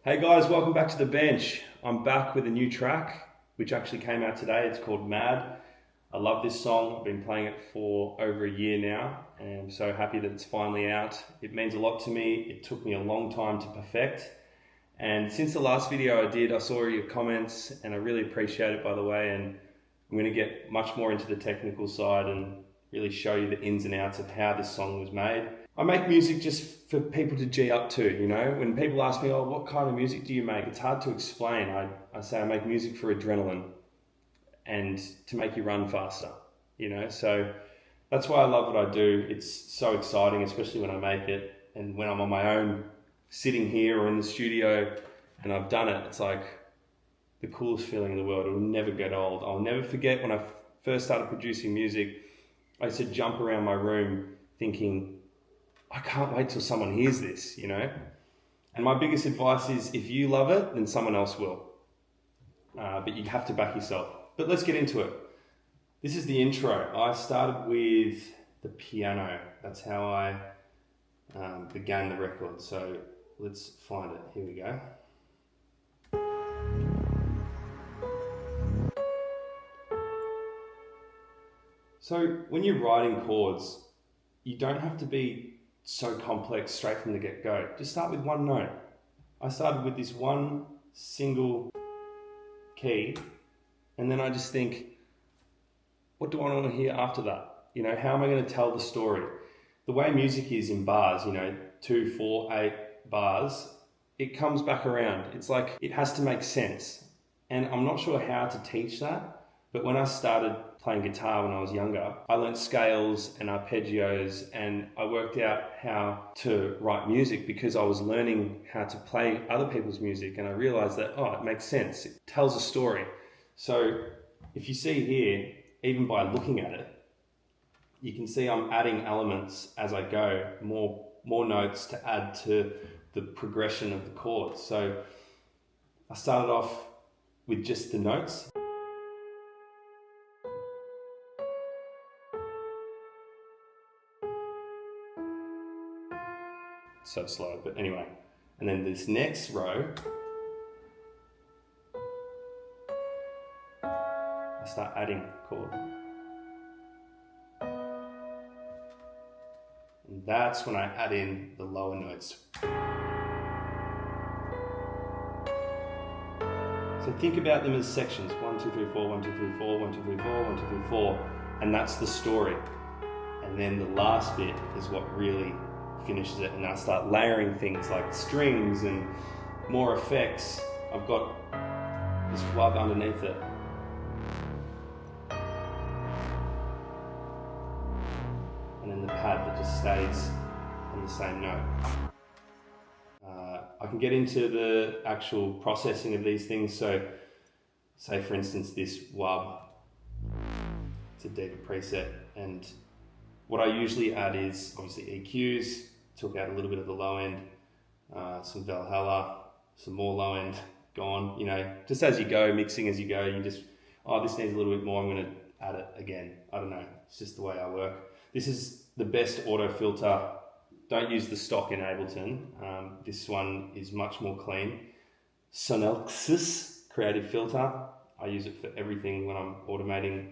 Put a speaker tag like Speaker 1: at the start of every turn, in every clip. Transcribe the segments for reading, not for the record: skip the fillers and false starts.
Speaker 1: Hey guys, welcome back to the bench. I'm back with a new track, which actually came out today. It's called Mad. I love this song. I've been playing it for over a year now, and I'm so happy that it's finally out. It means a lot to me. It took me a long time to perfect. And since the last video I did, I saw your comments, and I really appreciate it, by the way. And I'm going to get much more into the technical side and really show you the ins and outs of how this song was made. I make music just for people to G up to, you know? When people ask me, oh, what kind of music do you make? It's hard to explain. I say I make music for adrenaline and to make you run faster, you know? So that's why I love what I do. It's so exciting, especially when I make it. And when I'm on my own, sitting here or in the studio and I've done it, it's like the coolest feeling in the world. It'll never get old. I'll never forget when I first started producing music, I used to jump around my room thinking, I can't wait till someone hears this, you know? And my biggest advice is if you love it, then someone else will. But you have to back yourself. But let's get into it. This is the intro. I started with the piano. That's how I began the record. So let's find it. Here we go. So when you're writing chords, you don't have to be so complex straight from the get-go. Just start with one note. I started with this one single key, and then I just think, what do I want to hear after that? You know, how am I going to tell the story? The way music is in bars, you know, 2, 4, 8 bars, it comes back around. It's like it has to make sense. And I'm not sure how to teach that, but when I started playing guitar when I was younger, I learned scales and arpeggios, and I worked out how to write music because I was learning how to play other people's music, and I realized that, oh, it makes sense. It tells a story. So if you see here, even by looking at it, you can see I'm adding elements as I go, more notes to add to the progression of the chords. So I started off with just the notes. So slow, but anyway. And then this next row, I start adding chord. And that's when I add in the lower notes. So think about them as sections. 1, 2, 3, 4, 1, 2, 3, 4, 1, 2, 3, 4, 1, 2, 3, 4. And that's the story. And then the last bit is what really finishes it, and I start layering things like strings and more effects. I've got this wub underneath it. And then the pad that just stays on the same note. I can get into the actual processing of these things. So say for instance this wub, it's a deeper preset, and what I usually add is obviously EQs, took out a little bit of the low end, some Valhalla, some more low end, gone, you know, just as you go, mixing as you go, you just, oh, this needs a little bit more, I'm going to add it again. I don't know, it's just the way I work. This is the best auto filter. Don't use the stock in Ableton. This one is much more clean. Sonelxis Creative Filter. I use it for everything when I'm automating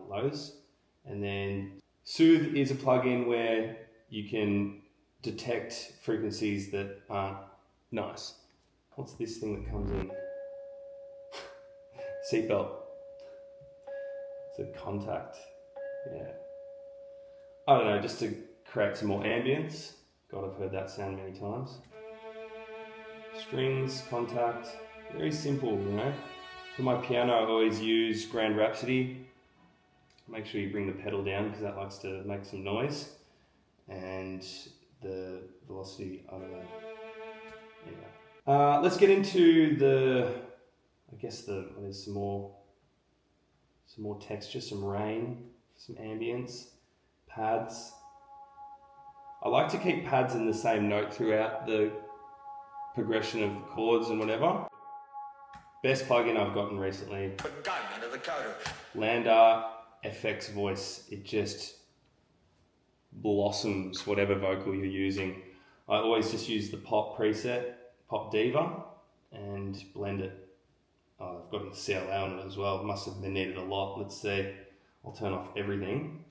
Speaker 1: lows. And then Soothe is a plugin where you can detect frequencies that aren't nice. What's this thing that comes in? Seatbelt. It's a contact. Yeah. I don't know, just to create some more ambience. God, I've heard that sound many times. Strings, contact, very simple, you know. For my piano, I always use Grand Rhapsody. Make sure you bring the pedal down because that likes to make some noise. And the velocity, I don't know. Yeah. Let's get into there's some more texture, some rain, some ambience, pads. I like to keep pads in the same note throughout the progression of the chords and whatever. Best plugin I've gotten recently. Lander FX Voice. It just blossoms whatever vocal you're using. I always just use the pop Pop Diva and blend it. Oh, I've got a CLA on it as well. Must have been needed a lot. Let's see. I'll turn off everything.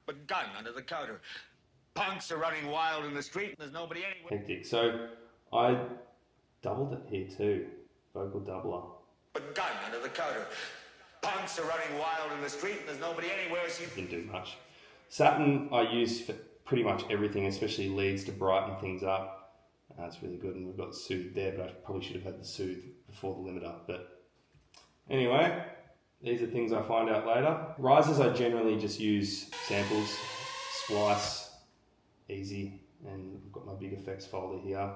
Speaker 2: A gun under the counter. Punks are running wild in the street and there's nobody anywhere.
Speaker 1: Hectic. So I doubled it here too. Vocal doubler.
Speaker 2: A gun under the counter. Punks are running wild in the street and there's nobody anywhere. So
Speaker 1: Didn't do much. Satin I use for pretty much everything, especially leads to brighten things up. That's really good, and we've got the soothe there, but I probably should have had the soothe before the limiter. But anyway, these are things I find out later. Risers I generally just use samples, splice, easy, and I've got my big effects folder here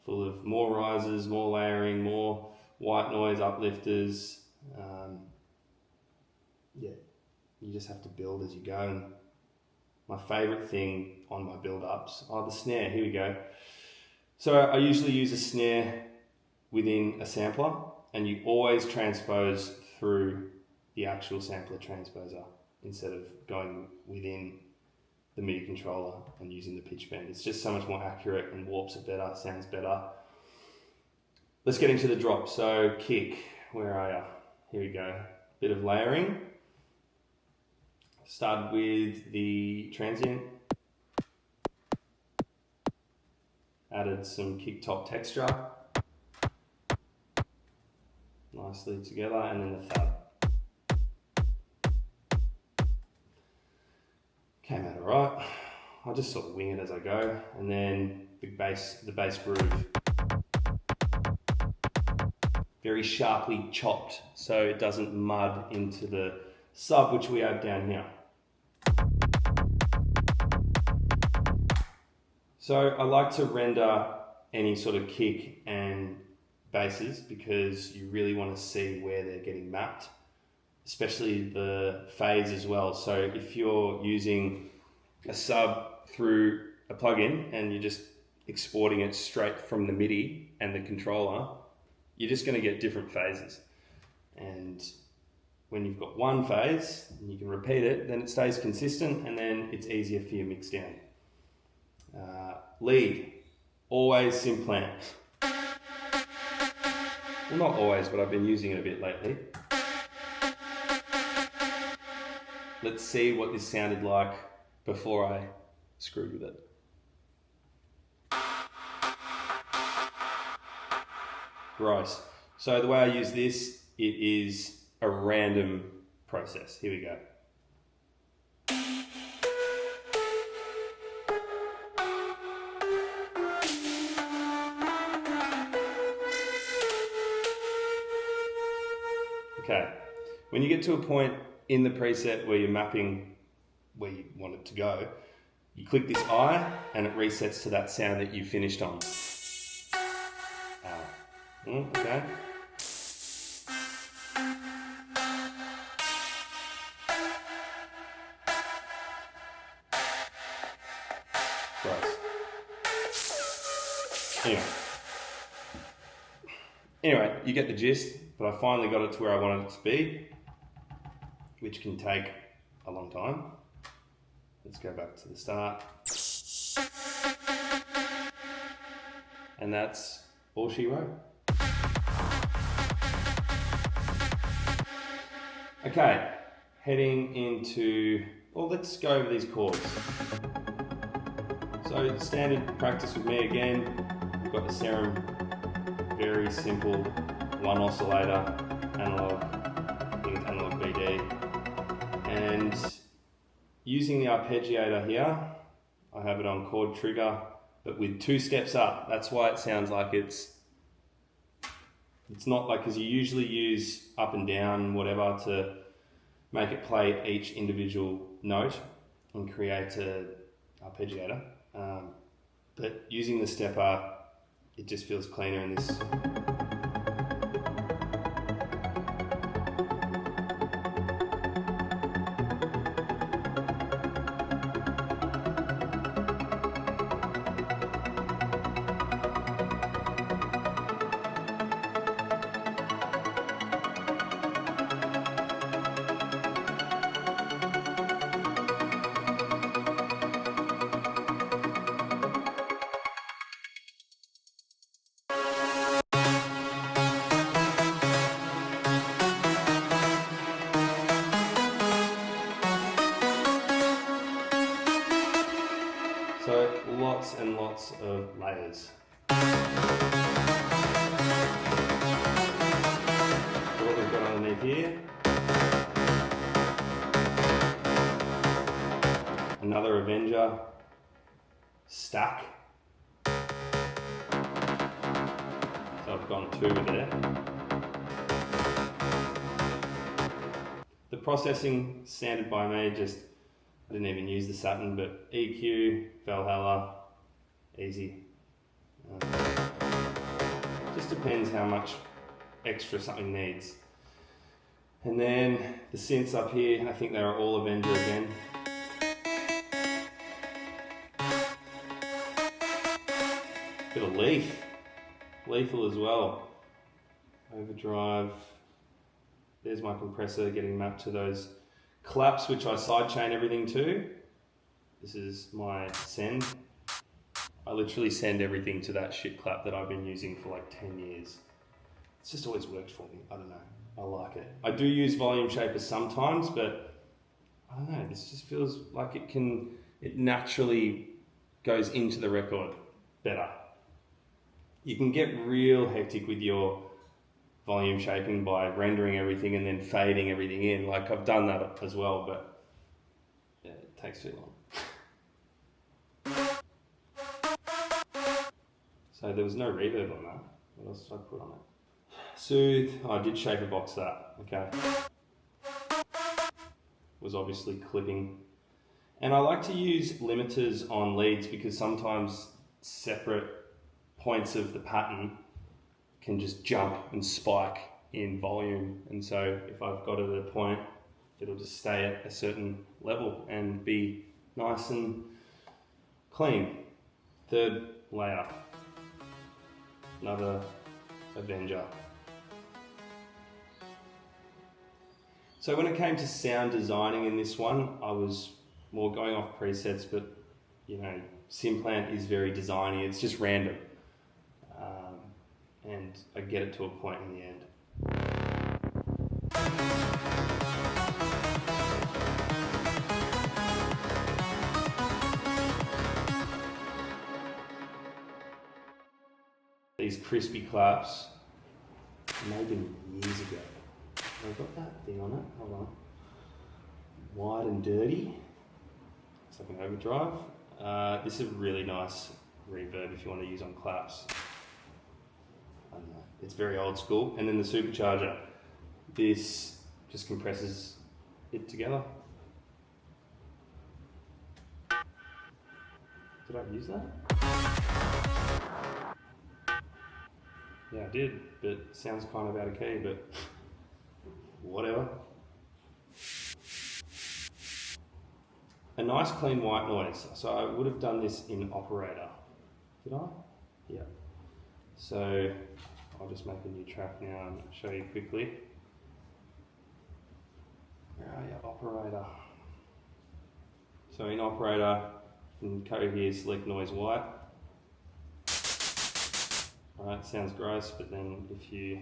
Speaker 1: full of more risers, more layering, more white noise uplifters. Yeah, you just have to build as you go. And my favourite thing on my build-ups, the snare, here we go. So I usually use a snare within a sampler, and you always transpose through the actual sampler transposer instead of going within the MIDI controller and using the pitch bend. It's just so much more accurate and warps it better, sounds better. Let's get into the drop. So kick, where are you? Here we go. Bit of layering. Started with the transient. Added some kick top texture. Nicely together, and then the thud. Came out alright. I'll just sort of wing it as I go, and then the bass groove. Very sharply chopped so it doesn't mud into the sub, which we have down here. So I like to render any sort of kick and basses because you really want to see where they're getting mapped, especially the phase as well. So if you're using a sub through a plugin and you're just exporting it straight from the MIDI and the controller, you're just going to get different phases. And when you've got one phase and you can repeat it, then it stays consistent and then it's easier for your mix down. Lead, always Simplant. Well, not always, but I've been using it a bit lately. Let's see what this sounded like before I screwed with it. Gross. So the way I use this, it is a random process. Here we go. Okay, when you get to a point in the preset where you're mapping where you want it to go, you click this I and it resets to that sound that you finished on. Okay. Gross. Anyway, you get the gist, but I finally got it to where I wanted it to be, which can take a long time. Let's go back to the start. And that's all she wrote. Okay, heading into, well, let's go over these chords. So standard practice with me again. We've got the Serum, very simple, one oscillator, analog, I think it's analog BD. And using the arpeggiator here, I have it on chord trigger, but with 2 steps up. That's why it sounds like it's not like, because you usually use up and down, whatever, to make it play each individual note and create an arpeggiator. But using the stepper, it just feels cleaner in this. Avenger stack. So I've gone 2 there. The processing standard by me, just I didn't even use the Saturn, but EQ, Valhalla, easy. Just depends how much extra something needs. And then the synths up here, I think they're all Avenger again. Bit of lethal as well. Overdrive. There's my compressor getting mapped to those claps, which I sidechain everything to. This is my send. I literally send everything to that shit clap that I've been using for like 10 years. It's just always worked for me. I don't know. I like it. I do use volume shapers sometimes, but I don't know. This just feels like it naturally goes into the record better. You can get real hectic with your volume shaping by rendering everything and then fading everything in. Like I've done that as well, but yeah, it takes too long. So there was no reverb on that. What else did I put on it? Soothe. Oh, I did shaper box that. Okay. Was obviously clipping. And I like to use limiters on leads because sometimes separate points of the pattern can just jump and spike in volume. And so if I've got it at a point, it'll just stay at a certain level and be nice and clean. Third layer. Another Avenger. So when it came to sound designing in this one, I was more going off presets, but you know, Simplant is very designy. It's just random, and I get it to a point in the end. These crispy claps, I made them years ago. I've got that thing on it, hold on. Wide and dirty, it's like an overdrive. This is a really nice reverb if you want to use on claps. I don't know, it's very old school. And then the supercharger, this just compresses it together. Did I use that? Yeah, I did, but it sounds kind of out of key, but whatever. A nice clean white noise. So I would have done this in Operator. Did I? Yeah. So I'll just make a new track now and show you quickly. Where are you? Operator. So in Operator, you can go here, select noise white. Alright, sounds gross, but then if you,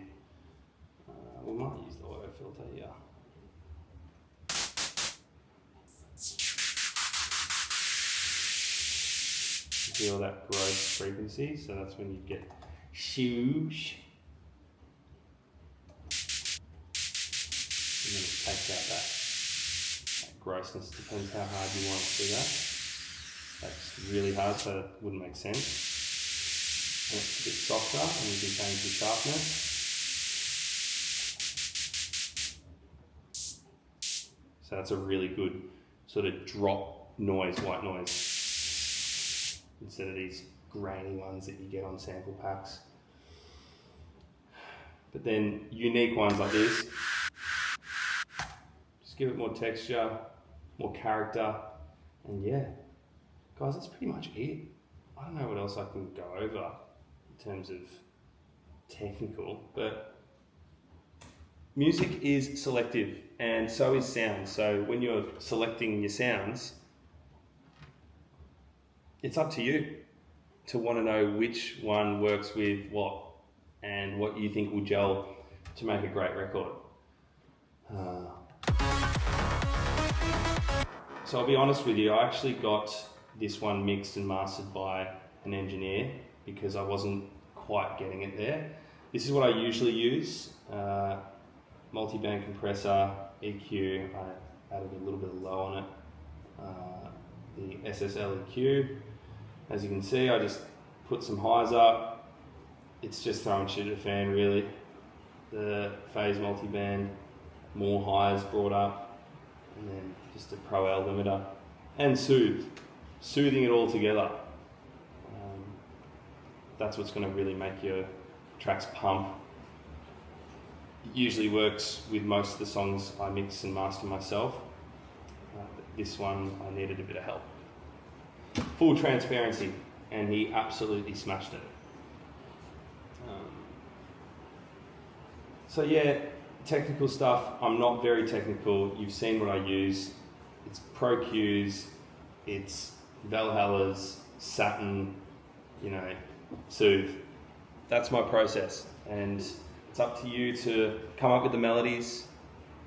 Speaker 1: we might use the auto filter here. You hear that gross frequency, so that's when you get shoosh. And then it takes out that grossness, depends how hard you want to do that. That's really hard, so it wouldn't make sense. And it's a bit softer, and you can change the sharpness. So that's a really good sort of drop noise, white noise, instead of these grainy ones that you get on sample packs. But then unique ones like this, just give it more texture, more character, and yeah, guys, that's pretty much it. I don't know what else I can go over in terms of technical, but music is selective and so is sound. So when you're selecting your sounds, it's up to you to want to know which one works with what and what you think will gel to make a great record. So I'll be honest with you, I actually got this one mixed and mastered by an engineer because I wasn't quite getting it there. This is what I usually use, multi-band compressor, EQ, I added a little bit of low on it, the SSLEQ. As you can see, I just put some highs up. It's just throwing shit at a fan, really. The phase multiband, more highs brought up, and then just a Pro L limiter. And soothing it all together. That's what's going to really make your tracks pump. It usually works with most of the songs I mix and master myself. But this one, I needed a bit of help. Full transparency, and he absolutely smashed it. So yeah, technical stuff, I'm not very technical. You've seen what I use. It's Pro Qs, it's Valhalla's, Saturn, Soothe. That's my process, and it's up to you to come up with the melodies,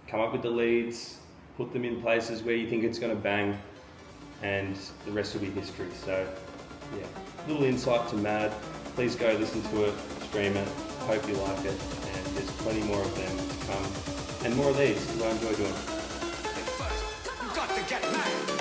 Speaker 1: come up with the leads, put them in places where you think it's going to bang, and the rest will be history. So yeah, little insight to Mad. Please go listen to it, stream it, hope you like it, and there's plenty more of them to come, and more of these, because I enjoy doing it.
Speaker 2: First, you've got to get mad.